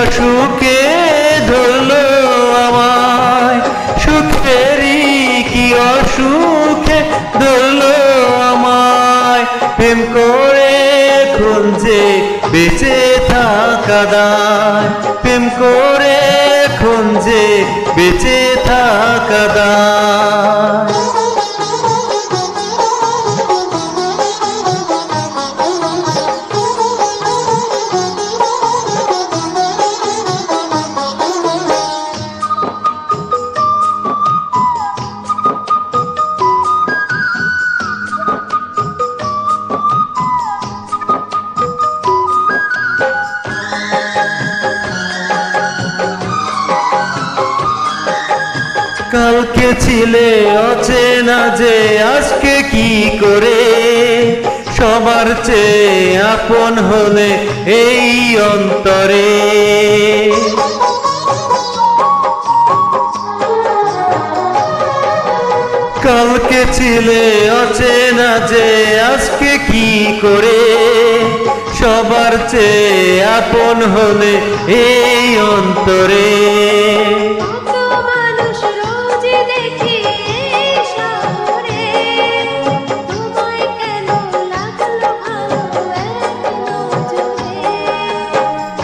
অসুখে ধরলো আমায়, সুখেরই কি অসুখে ধরলো আমায়। প্রেম করে খুঁজে বেঁচে থাকা দায়, প্রেম করে খুঁজে বেঁচে থাকা দায়। কালকে ছিলে অচেনা যে আজকে কি করে, সবার চেয়ে আপন হলে এই অন্তরে। কালকে ছিলে অচেনা যে আজকে কি করে, সবার চেয়ে আপন হলে এই অন্তরে।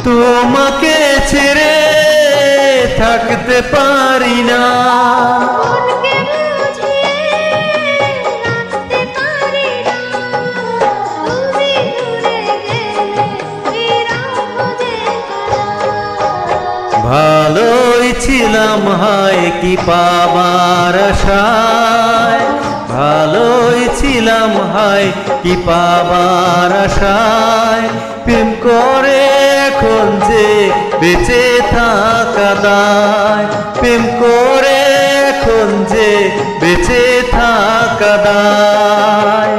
তোমাকে ছেড়ে থাকতে পারি না, ভালোই ছিলাম হায় কি পাবার আশায়, ভালোই ছিলাম হায় কি পাবার আশায়। প্রেম করে এখন যে বেঁচে থাকা দায়, প্রেম করে এখন যে বেঁচে থাকা দায়।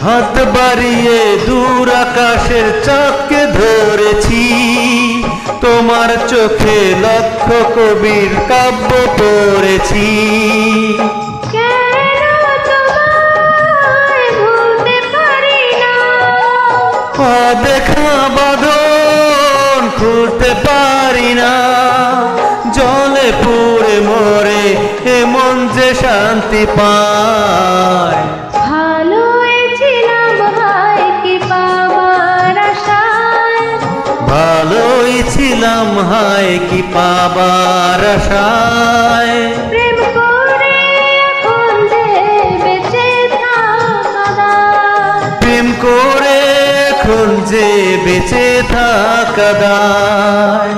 হাত বাড়িয়ে দূর আকাশের চাঁদকে ধরেছি, তোমার চোখে লক্ষ কবির কাব্য পড়েছি। দেখা বাঁধন খুলতে পারি না, জলে পুড়ে মরে এমন যে শান্তি পায়। ভালোই ছিলাম হায় কি পাবার আশায়, প্রেম করে এখন যে বেঁচে থাকা দায়, প্রেম করে এখন যে বেঁচে থাকা দায়।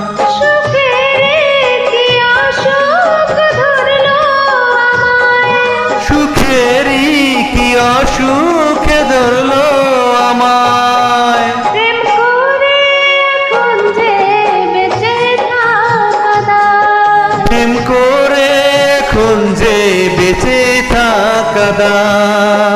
সুখেরই কি অসুখে ধরলো আমায়, প্রেম করে এখন যে বেঁচে থাকা দায়, প্রেম করে এখন যে বেঁচে থাকা দায়।